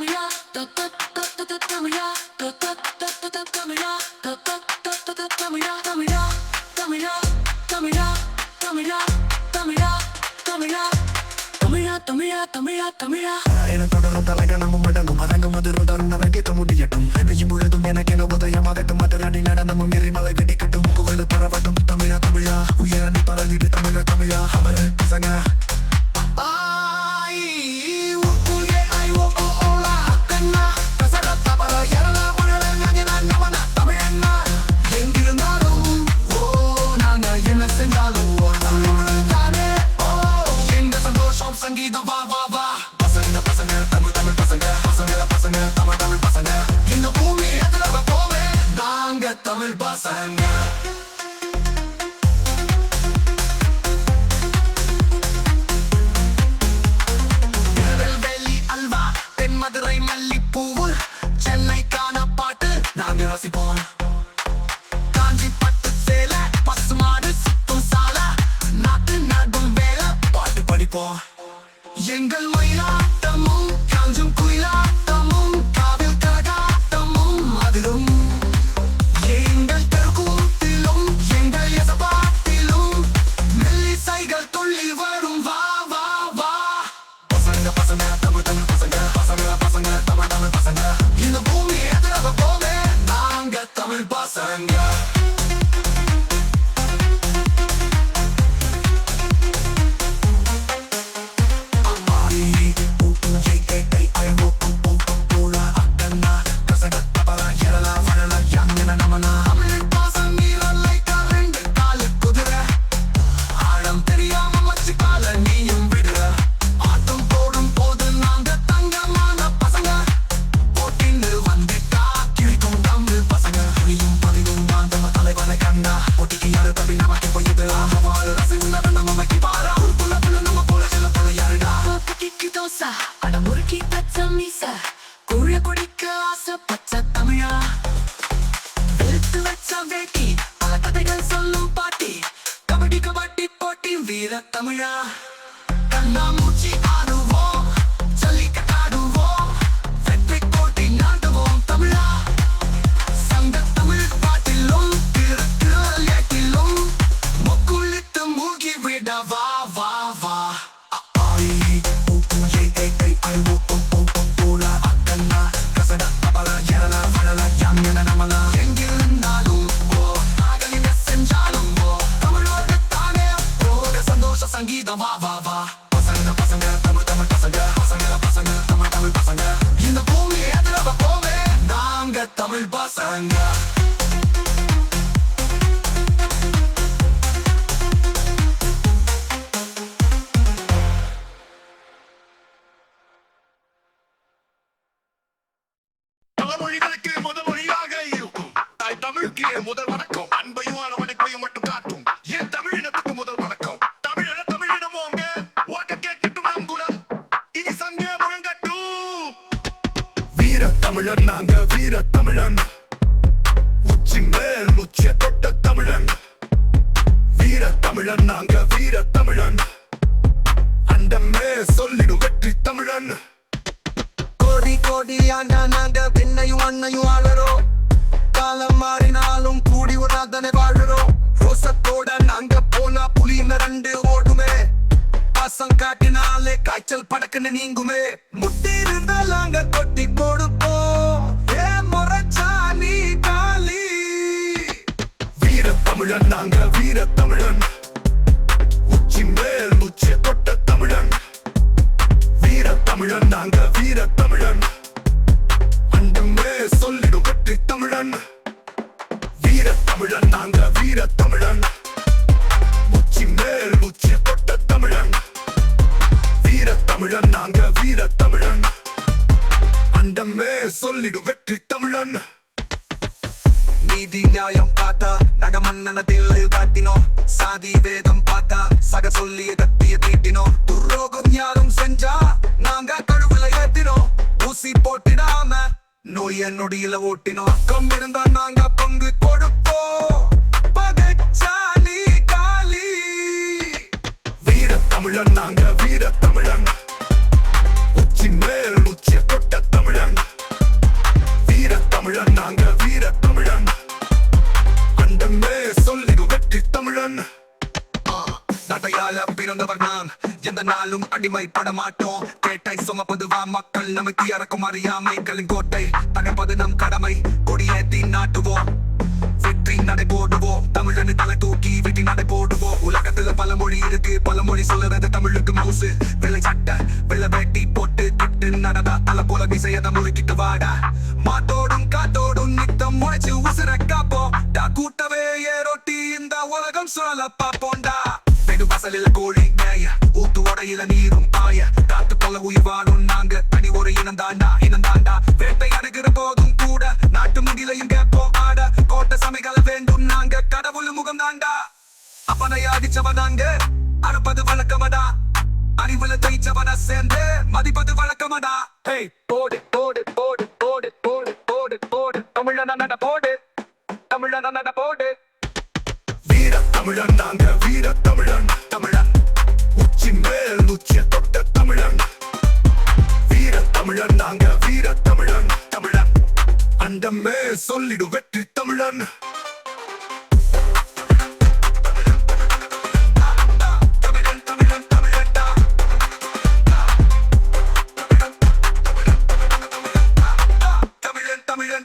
தமிழா தமிழா தமிழா தமிழா தமிழா தமிழா தமிழா தமிழா தமிழா தமிழா தமிழா தமிழா தமிழா தமிழா தமிழா என தொடரும் தலைகணமும் அடங்கும் அதங்கும் அது ருதரும் நரகித்து முடியட்டும் வெய்யும் முழுதும் எனக்கென உதயமாகட்டும் அதிரடி நடனமும் எரிமலை வெடிக்கட்டும் புகழ் பரவட்டும் தமிழா தமிழா உயரணி பரவிடு தமிழா தமிழா அமர பசங்க சங்கீதம் வா வா வா பசங்க பசங்க தமிழ் தமிழ் பசங்க பசங்க பசங்க தமிழ் தமிழ் பசங்க இந்த பூமி எதிராக போவே நாங்க தமிழ் பசங்க திருநெல்வேலி அல்வா தென்மதுரை மல்லிப்பூவு சென்னைக்கான பாட்டு நாங்க ரசிப்போம் காஞ்சி பட்டு சேலை பசுமாடு சுத்தும் சாலை நாட்டு நடும் வேலை பாட்டு படிப்போம் எங்கள் மயிலாட்டமும் காஞ்சும் குயிலாட்டமும் காவில் கரகாட்டமும் அதிலும் எங்கள் தெருக்கூத்திலும் எங்கள் எசப்பாட்டிலும் மெல்லிசைகள் துள்ளி வரும் வா வா வா பசங்க பசங்க தமிழ் தமிழ் பசங்க பசங்க பசங்க தமிழ் தமிழ் பசங்க இந்த பூமி எதிராக போவே நாங்க தமிழ் பசங்க அடமுறுக்கி பச்சை மீச கூழ குடிக்க ஆசை பச்சை தமிழா வெளுத்து வச்ச வேட்டி பல கதைகள் சொல்லும் பாட்டி கபடி கபடி போட்டி வீர தமிழா கண்ணாமூச்சி ஆடுவோம் ஜல்லிக்கட்டாடுவோம் வெற்றி போட்டி நாடுவோம் தமிழா சங்க தமிழ் பாட்டிலும் திருக்குறள் ஏட்டிலும் முக்குளித்து மூழ்கி விட வா வா வா சங்கீதம் வா வா வா பசங்க பசங்க தமிழ் தமிழ் பசங்க பசங்க பசங்க தமிழ் தமிழ் பசங்க இந்த பூமி எதிராக போவே நாங்க தமிழ் பசங்க மொழிகளுக்கு முதல் மொழியாக இருக்கும் தாய் தமிழுக்கு முதல் வணக்கம் அன்பையும் அரவணைப்பையும் மட்டும் காட்டும் என் தமிழ் இனத்துக்கு முதல் வணக்கம் தமிழன தமிழினமோங்க ஓட்ட கேட்கட்டும் நம் குரல் இனி சங்க முழங்கட்டும் வீர தமிழன் நாங்க வீர தமிழன் உச்சி மேல் உச்சிய தொட்ட தமிழன் வீர தமிழன் நாங்க வீர தமிழன் அண்டமே சொல்லிடும் வெற்றி தமிழன் கோடி கோடியான நாங்க பின்னையும் அண்ணையும் ஆளறோம் காலம் மாறினாலும் கூடி ஒரு அதனை வாழறோம் ரோசத்தோட நாங்க போனா புலின ரெண்டு ஓடுமே பாசம் காட்டினாலே காய்ச்சல் படக்குன்னு நீங்குமே முட்டி இருந்தால் நாங்க கொட்டி கொடுப்போம் ஏ முறைச்சா நீ காலி வீர தமிழன் நாங்க வீர தமிழன் உச்சி மேல் உச்சிய தொட்ட தமிழன் வீர தமிழன் நாங்க வீர தமிழன் அண்டமே சொல்லிடும் வெற்றி தமிழன் வீர தமிழன் நாங்க வீர தமிழன் உச்சி மேல் உச்சிய தொட்ட தமிழன் வீர தமிழன் நாங்க வீர தமிழன் அண்டமே சொல்லிடும் வெற்றி தமிழன் நீதி நியாயம் பார்த்தா நகமன்னனத்தில் காட்டினோம் சாதி வேதம் பார்த்தா சக சொல்லிய கத்திய தீட்டினோம் துரோகம் யாரும் செஞ்சா நாங்க கழுவுல ஏத்தினோம் ஊசி போட்டிடாம நோய நொடியில ஓட்டினோம் அக்கம் இருந்தா நாங்க பங்கு கொடுப்போம் பகச்சாலி காலி வீர தமிழன் நாங்க வீர தமிழன் உச்சி மேல் உச்சிய தொட்ட தமிழன் எந்த நாளும் அடிமைப்பட மாட்டோம். கேட்டை சுமப்பதுவா மக்கள் நமக்கு இறக்கும் அறியாமைகளின் கோட்டை தகர்ப்பது நம் கடமை. கொடியேத்தி நாட்டுவோம், வெற்றி நடை போடுவோம். தமிழனு தலை தூக்கி வெற்றி நடை போடுவோம். உலகத்துல பல மொழி இருக்கு, பல மொழி சொல்லுறது தமிழுக்கு மவுசு. வெள்ளை சட்டை வெள்ளை வேட்டி போட்டு திட்டு நடதா தலை போல விசையத முறுக்கிட்டு வாடா. மாத்தோடும் காத்தோடும் நித்தம் முளைச்சு உசுர காப்போம். கூட்டவே ஏரோட்டி இந்த உலகம் சுழல பாப்போண்டா. வெடு பசலில கோழி மேய ஊத்து உடையில நீரும் பாய காத்து போல உயிர் வாழும் நாங்க தனி ஒரு இனந்தாண்டா. வேட்டை அடைகிற போதும் கூட நாட்டு முகிலையும் கேட்போம் ஆட. கோட்டை சமைகள வேண்டும் நாங்க கடவுள் முகம் தாண்டா. அப்பனை அடிச்சவனாங்க அறுப்பது வழக்கமடா. அறிவுல தைச்சவன சேர்ந்து மதிப்பது வழக்கமடா. ஹேய் போடு போடு போடு போடு போடு போடு போடு தமிழன நட போடு, தமிழன நட போடு. வீர தமிழன் நாங்க, வீர தமிழன் தமிழன் உச்சி மேல் உச்சிய தொட்ட தமிழன். வீர தமிழன் நாங்க, வீர தமிழன் தமிழன் அண்டமே சொல்லிடு வெற்றி தமிழன்.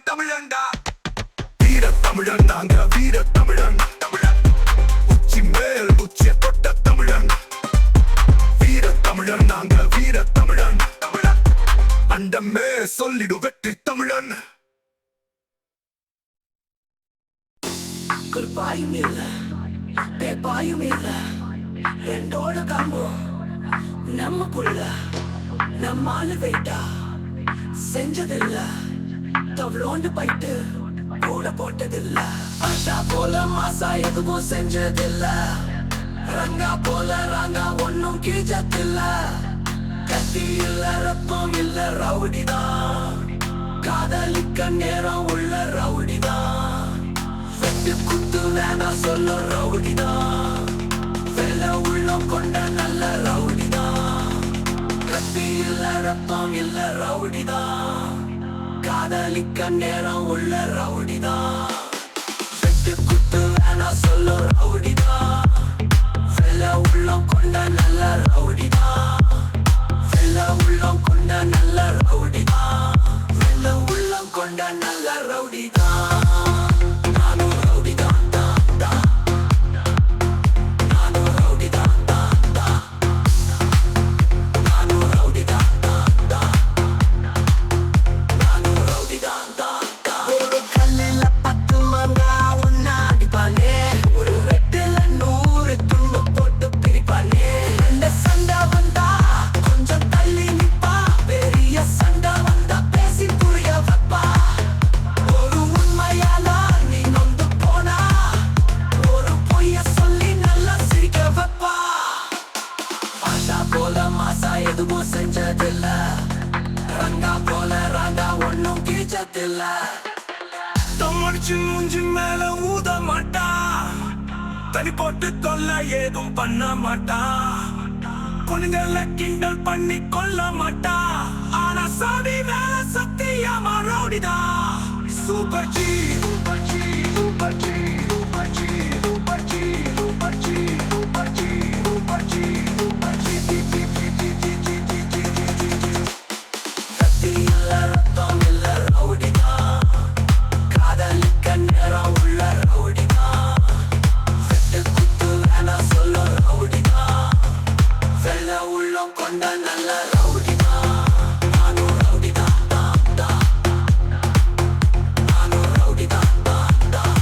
தமிழன்டா வீர தமிழன் நாங்க, வீர தமிழன் தமிழன் உச்சி மேல் உச்சிய தொட்ட தமிழன். வீர தமிழன் நாங்க, வீர தமிழன் தமிழன் அண்டமே சொல்லிடு வெற்றி தமிழன். குறிப்பாயும் இல்ல பேப்பாயும் இல்ல ரெண்டோட காம்போ நமக்குள்ள நம்மால வெயிட்டா செஞ்சதில்ல. தவளோண்டு போயிட்டு கூட போட்டதில்ல. ஆஷா போல மாசா எதுவும் செஞ்சதில்ல. ரங்கா போல ராங்கா ஒன்னும் கிழிச்சதில்ல. கத்தி இல்ல ரத்தம் இல்ல ரவுடிதான். காதலிக்க நேரம் உள்ள ரவுடிதான். வெட்டு குத்து வேணா சொல்ல ரவுடிதான். வெள்ள உள்ளம் கொண்ட நல்ல ரவுடிதான். கத்தி இல்ல ரத்தம் இல்ல ரவுடிதான். காதலிக்க நேரம் உள்ள ரவுடிதான். வெட்டு குத்து வேணா சொல்ல ரவுடிதான். வெள்ள உள்ளம் கொண்ட நல்ல ரவுடிதான். வெள்ள உள்ளம் கொண்ட நல்ல ரவுடிதான். வெள்ள உள்ளம் கொண்ட நல்ல ரவுடிதான். நானும் ரவுடிதான் தான் தான். நானும் ரவுடிதான் தான் தான். நானும் ரவுடிதான் தான் தான். நானும் ரவுடிதான் தான் தான். ஒரு கல்லில 10 மங்கா ஒன்னா அடிப்பானே. ஒரு வெட்டில 100 துண்டு போட்டு பிரிப்பானே. அந்த சண்டை வந்தா கொஞ்சம் தள்ளி நிப்பா. பெரிய சண்டை வந்தா பேசி புரிய வைப்பா. ஒரு உண்மையால நீ நொந்து போனா ஒரு பொய்ய சொல்லி நல்லா சிரிக்க வைப்பா. ஆஷா போல மாசா எதுவும் செஞ்சதில்ல. ரங்கா போல ராங்கா ஒன்னும் கிழிச்சதில்ல. தம்மடிச்சு மூஞ்சி மேல ஊத மாட்டா. தனி போட்டு கொல்ல ஏதும் பண்ண மாட்டா. பொண்ணுங்கள கிண்டல் பண்ணி கொல்ல மாட்டா. ஆனா சாதி மேல சத்தியமா ரவுடிதா. Super ji super ji super ji super ji super ji super ji super ji super ji super ji ji ji ji ji ji ji ji ji ji. கத்தி இல்ல ரத்தம் இல்ல ரவுடிதான். காதலிக்க நேரம் உள்ள ரவுடிதான். வெட்டு குத்து வேணா சொல்ல ரவுடிதான். வெள்ள உள்ளம் கொண்ட நல்ல ரவுடிதான். நானும் ரவுடிதான் தான் தான். நானும் ரவுடிதான் தான் தான்.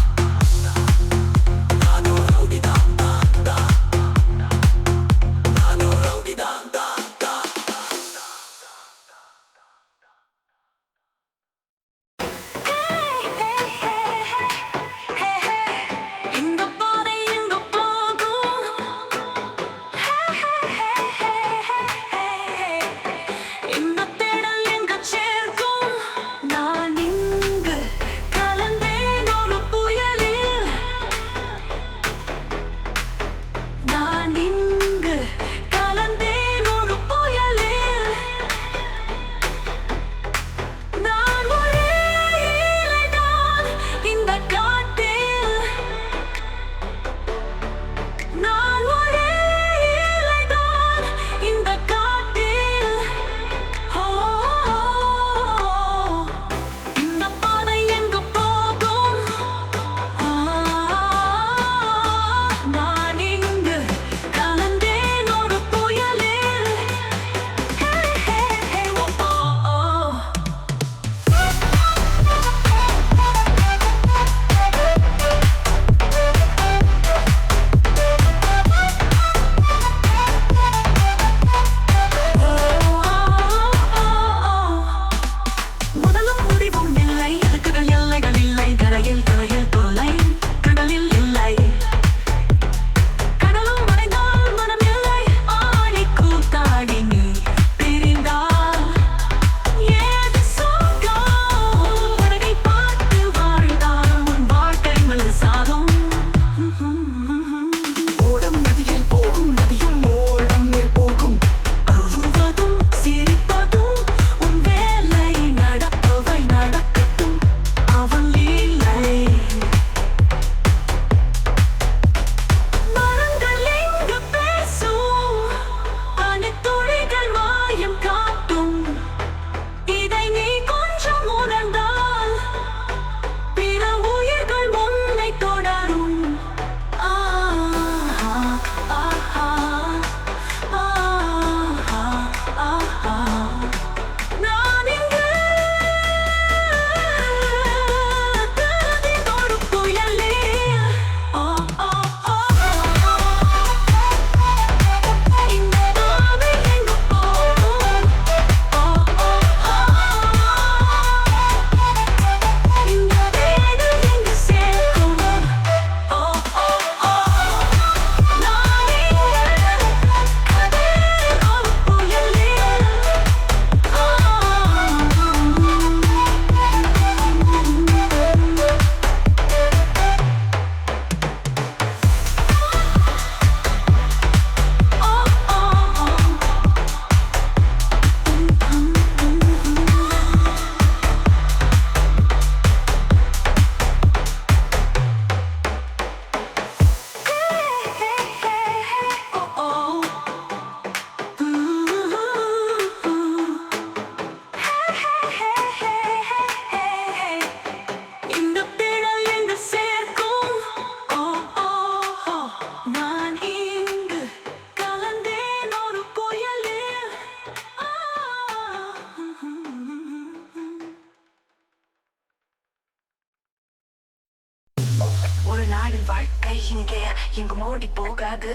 வாழ்க்கை இங்கே எங்கும் ஓடி போகாது.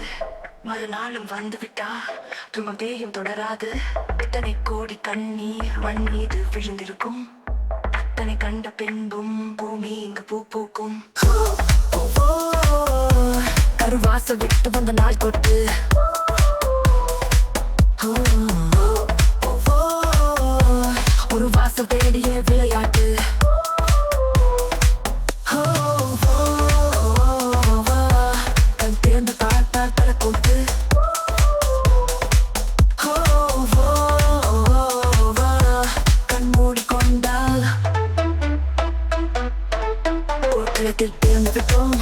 மறுநாளும் வந்து விட்டா துன்பம் தேயும் தொடராது. இத்தனை கோடி கண்ணீர் மண் மீது விழுந்திருக்கும். அத்தனை கண்ட பின்பும் பூமி இங்கு பூ பூக்கும். கருவாச விட்டு வந்த நாள் தொட்டு ஒரு வாசல் தேடிய விளையாட்டு. கண் திறந்து பார்த்தால் தலை கொட்டு. கண் மூடிக்கொண்டால் போர்க்களத்தில் பிறந்து விட்டோம்.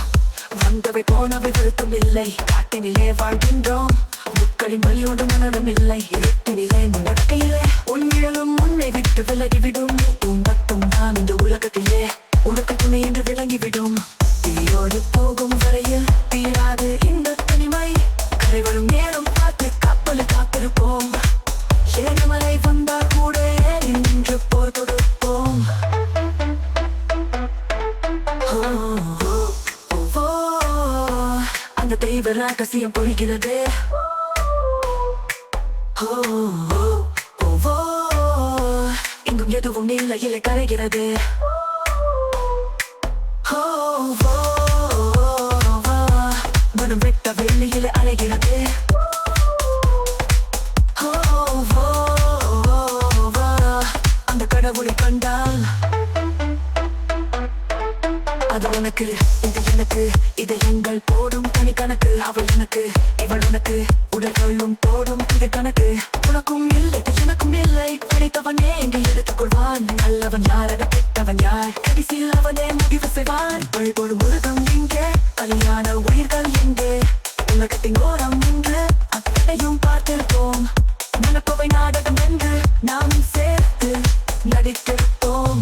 வந்தவை போனவை வருத்தம் இல்லை. காட்டினிலே வாழ்கின்றோம். முட்களின் வழியோடு மனதும் இல்லை. இருட்டினிலே நடக்கையிலே உன்னிழலும் உன்னை விட்டு விலகிவிடும். துன்பத்தும் நான் இந்த உலகத்திலே உனக்கு துணை என்று விளங்கிவிடும். தீயோடு போகும் வரையில் தீராது இந்த தனிமை. கரை வரும் நேரம் பார்த்து கப்பலை காத்திருப்போம். ஏழுமலை வந்தால் கூட நின்று போர் தொடுப்போம். அந்த தெய்வ ரகசியம் பொழிகிறது. எங்கும் எதுவும் நிலையிலே கரைகிறது. மனம் வெட்ட வெள்ளியிலே அலைகிறது. அந்த கடவுளை கண்டால் அது உனக்கு இது எனக்கு. இதை எங்கள் போடும் தனி கணக்கு. அவள் எனக்கு இவள் உனக்கு உடல்களும் போடும் இது கணக்கு. உனக்கும் இல்லை எனக்கும் இல்லை. கிடைத்தவனே இங்கே எடுத்துக்கொள்வான். நல்லவன் யார் அதை கெட்டவன் யார்? கடைசியில் அவனே முடிவு செய்வான். பழிபோடும் உலகம் இங்கே கல்யாண உயிர்கள் எங்கே? உலகத்தின் ஓரம் நின்று அத்தனையும் பார்த்திருப்போம். நிலப்பவை நாடகம் என்று நாம் சேர்த்து நடித்திருப்போம்.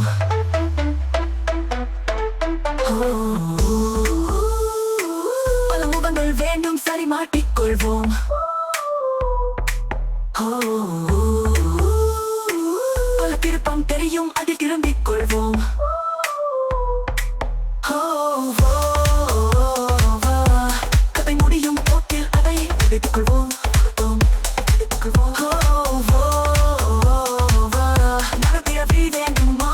பல முகங்கள் வேண்டும் சரி மாட்டிக்கொள்வோம். பல திருப்பம் தெரியும் அதில் திரும்பிக் கொள்வோம். கதை முடியும் போக்கில் அதை முடித்துக் கொள்வோம். நடத்தியவை வேண்டுமா?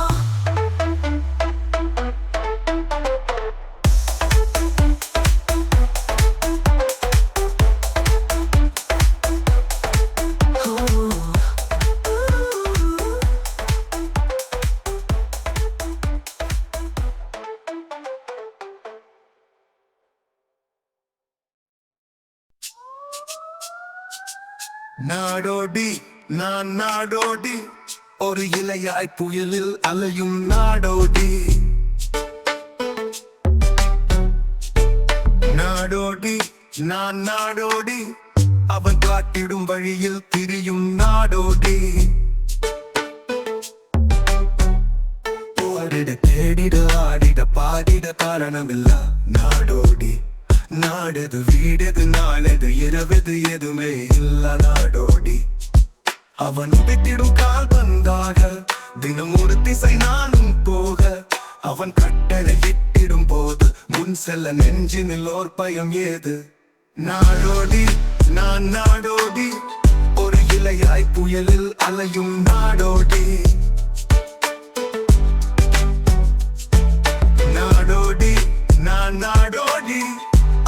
நாடோடி நான் நாடோடி ஒரு இலையாய் புயலில் அலையும் நாடோடி. நாடோடி நான் நாடோடி அவன் காட்டிடும் வழியில் திரியும் நாடோடி. பாடிட தேடிட ஆடிட பாடிட காரணமில்ல நாடோடி. நாடது வீடது நாளது இரவது எதுவுமே இல்ல நாடோடி. அவன் விட்டிடும் கால் பந்தாக தினம் ஒரு திசை நானும் போக. அவன் கட்டளை விட்டிடும் போது முன் செல்ல நெஞ்சினில் ஓர் பயம் ஏது? நாடோடி நான் நாடோடி ஒரு இலையாய் புயலில் அலையும் நாடோடி. நாடோடி நான் நாடோடி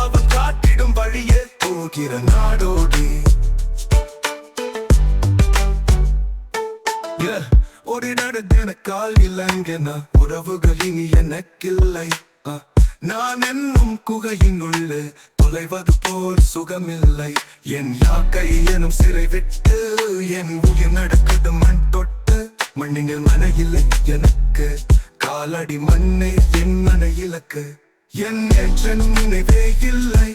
அவன் காட்டிடும் வழியே போகிற நாடோடி. ஒரு நடத்தின கால் இல்லைங்கன உறவுகள் இனி எனக்கில்லை. நான் என்னும் குகையின் உள்ளே தொலைவது போல் சுகமில்லை. என் யாக்கை எனும் சிறை விட்டு என் உயிர் நடக்குது மண் தொட்டு. மண்ணினில் மன இல்லை எனக்கு காலடி மண்ணே என் மன இலக்கு. என் ஏற்றனும் நினைவே இல்லை.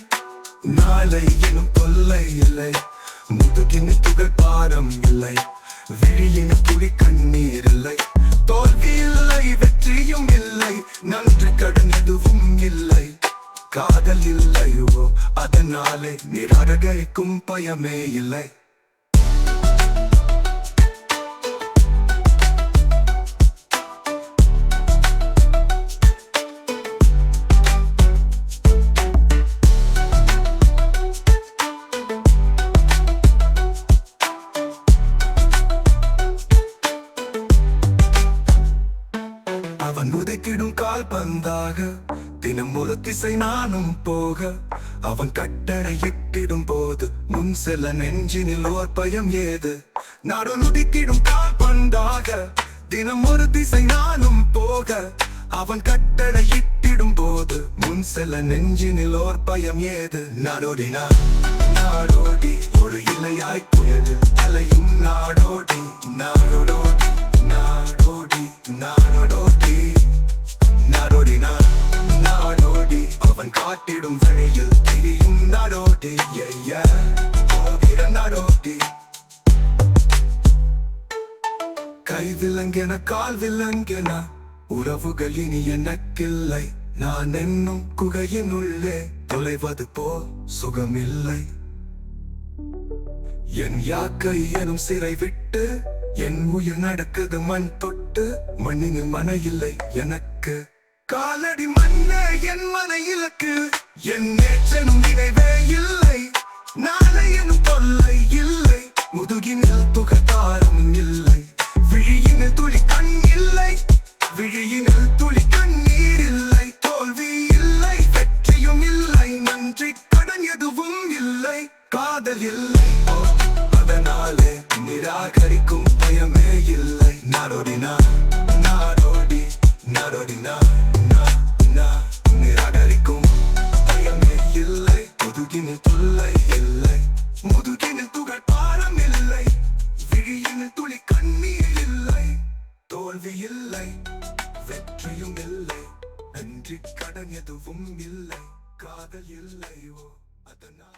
நாளை எனும் தொல்லை இல்லை. முதுகின் துகள் பாரம் இல்லை. விழியின் துளி கண்ணீர் இல்லை. தோல்வி இல்லை வெற்றியும் இல்லை. நன்றி கடன் எதுவும் இல்லை. காதல் இல்லையோ அதனாலே நிராகரிக்கும் பயமே இல்லை. அவன் உதைக்கிடும் கால் பந்தாக தினம் ஒரு திசை நானும் போக அவன் கட்டளை இட்டிடும் போது முன் செல்ல நெஞ்சினில் ஓர் பயம் ஏது நாடு நுடிக்கிடும் கால் பந்தாக தினம் ஒரு திசை நானும் போக அவன் கட்டளை இட்டிடும் போது முன் செல்ல நெஞ்சினில் ஓர் பயம் ஏது நாடோடினா நாடோடி ஒரு இலையாய் புயது அலையும் நாடோடி நாடோடி நாடோடி நாடோடி நாடோடினா நாடோடி அவன் காட்டிடும் வழியில் திரியும் நாடோடி போகிற நாடோடி கை விலங்கென கால் விலங்கென உறவுகள் இனி எனக்கில்லை நான் என்னும் குகையின் உள்ளே தொலைவது போல் சுகமில்லை என் யாக்கை எனும் சிறை விட்டு என் உயிர் நடக்குது மண் தொட்டு மண்ணினில் மன இல்லை எனக்கு காலடி மண்ணே என் மன இலக்கு என் நேற்றனும் நினைவே இல்லை நாளை எனும் தொல்லை இல்லை முதுகினில் துகதாரம் இல்லை விழியினில் துளி கண் இல்லை விழியினில் துளி கண்ணீர் இல்லை தோல்வி இல்லை வெற்றியும் இல்லை நன்றி கடன் எதுவும் இல்லை காதல் இல்லை அதனாலே நிராகரிக்கும் பயமே இல்லை நாடோடினா நாடோடி நாடோடினா நிராகரிக்கும் பயமே இல்லை முதுகினில் தொல்லை இல்லை முதுகினில் துகள் பாரம் இல்லை விழியினில் துளி கண்ணீர் இல்லை தோல்வி இல்லை வெற்றியும் இல்லை நன்றி கடன் எதுவும் இல்லை காதல் இல்லையோ அதனாலே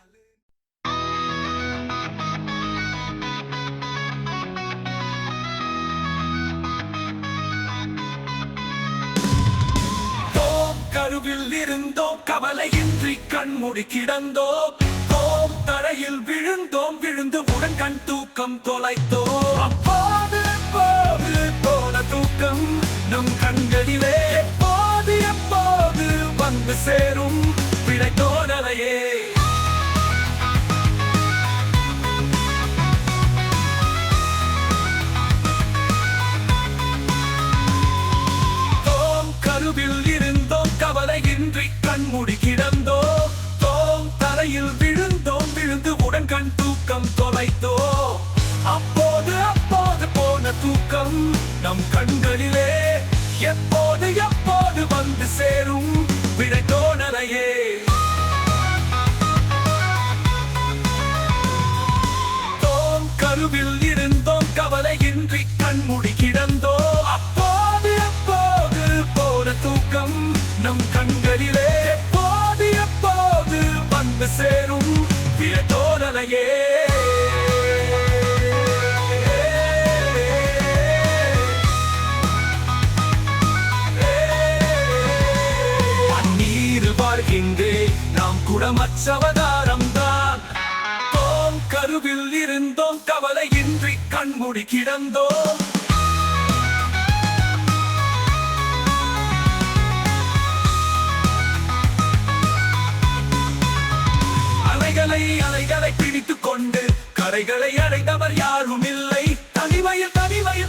கருவில் இருந்தோம் கவலையின்றி கண்மூடி கிடந்தோம் தோம் தரையில் விழுந்தோம் விழுந்து உடன் கண் தூக்கம் தொலைத்தோம் அப்போது எப்போது போன தூக்கம் நம் கண்களிலே எப்போது எப்போது வந்து சேரும் விடை தோணலையே கருவில் இருந்தோம் கவலையின்றி கண்மூடி கிடந்தோம் தோம் தரையில் விழுந்தோம் விழுந்து உடன் கண் தூக்கம் தொலைத்தோம் அப்போது அப்போது போன தூக்கம் நம் கண்களிலே எப்போது எப்போது வந்து சேரும் விடை தோணலையே தோம் கருவில் இருந்தோம் கவலையின்றி கண்மூடி கிடந்தோம் அப்போது எப்போது போன தூக்கம் நம் கண்களிலே எப்போது எப்போது வந்து சேரும் விடை தோணலையே பன்னீர் வாழ்கின்றே நாம் குடமற்றவதாரம் தான் தோம் கருவில் இருந்தோம் கவலையின்றி கண்மூடி கிடந்தோம் அலைகளை பிடித்துக் கொண்டு கரைகளை அடைந்தவர் யாரும் இல்லை தனிமையில்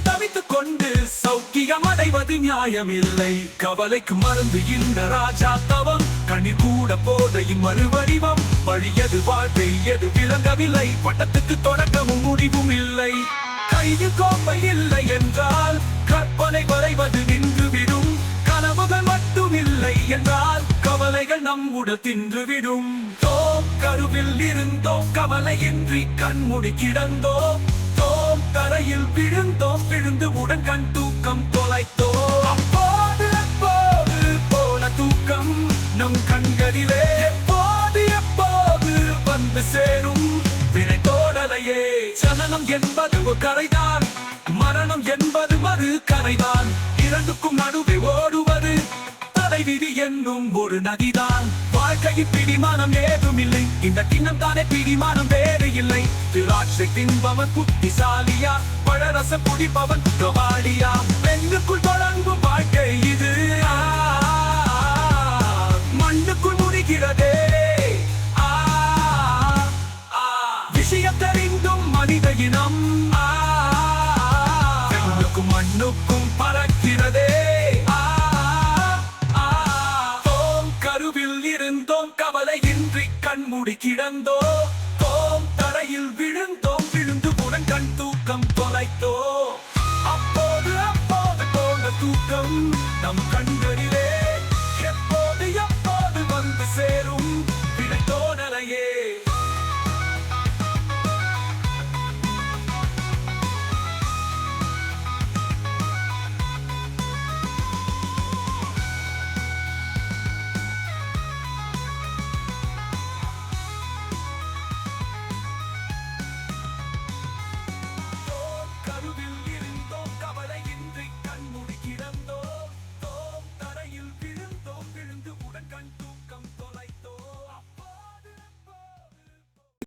தவித்துக் கொண்டு சௌக்கியம் அடைவது நியாயம் இல்லை கவலைக்கு மருந்து இந்த ராஜா தவம் கண்ணீர் கூட போதையும் மறுவடிவம் வழியது வாழ்க்கை எது விளங்கவில்லை பட்டத்துக்கு தொடக்கமும் முடிவும் இல்லை கையில் கோப்பை இல்லை என்றால் கற்பனை வரைவது நின்றுவிடும் கனவுகள் மட்டும் இல்லை என்றால் கவலைகள் நம் உடல் தின்றுவிடும் தோம் கருவில் இருந்தோம் கவலையின்றி கண்மூடி கிடந்தோம் தோம் தரையில் விழுந்தோம் விழுந்து உடன் கண் தூக்கம் தொலைத்தோம் அப்போது எப்போது போன தூக்கம் நம் கண்களிலே எப்போது எப்போது வந்து சேரும் விடை தோணலையே ஜனனம் என்பது ஒரு கரைதான் மரணம் என்பது மறு கரைதான் இரண்டுக்கும் நடுவே ஓடுவது தலைவிதி என்னும் ஒரு நதிதான் வாழ்க்கையில் பிடிமானம் ஏதும் இல்லை இந்த கிண்ணம் தானே பிடிமானம் வேறு இல்லை திராட்சை தின்பவன் புத்திசாலியா பழரச குடிப்பவன் குற்றவாளியா பெண்ணுக்குள் தொடங்கும் வாழ்க்கை இது மண்ணுக்குள் முடிகிறதே விஷயம் தெரிந்தும் மனித இனம் பெண்ணுக்கும் மண்ணுக்கும் பறக்கிறதே கிடந்தோ தரையில் விழுந்தோம் விழுந்து உடன் கண் தூக்கம் தொலைத்தோ அப்போது போன தூக்கம் நம் கண்கள்